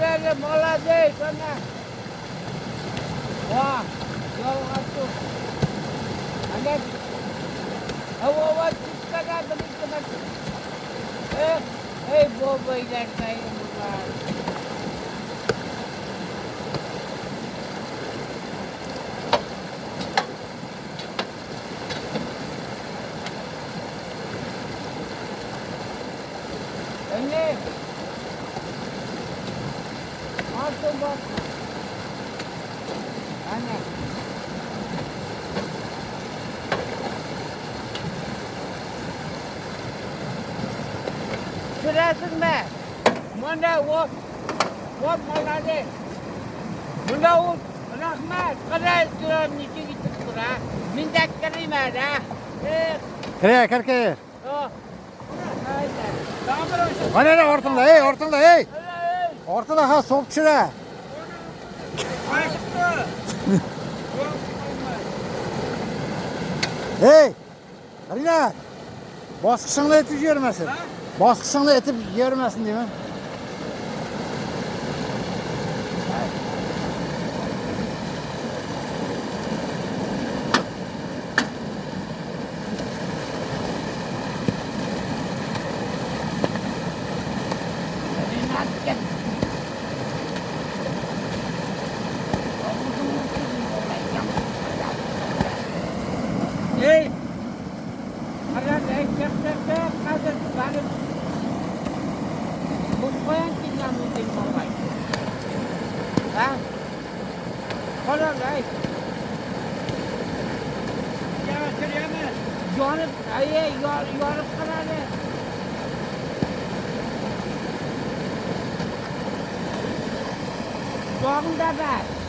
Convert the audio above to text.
Aferin, молодец, ana. Wah, yolg'on tu. Ana, hava çıkana begitu. Bobaylar kayın bunlar. Anne. Artık bak. Anne. Sırasın be. Manda o. What malade. Manda o. Rahmat. Kadar diyorum niçin gittik buraya. Mindak kerime ha. Kireye kireye. Oh. Hani ne ortada hey ortada hey. Ortada ha sopçuda. Hey. Arina. Baskısını etip yürümesin. Baskısını etip yürümesin değil mi? Hey. Ada cek ada balik. Bukan kita mungkin mulai. Hah? Kalau guys. Ya serius. Yoruk, aye yoruk kerana. Yoruk dah.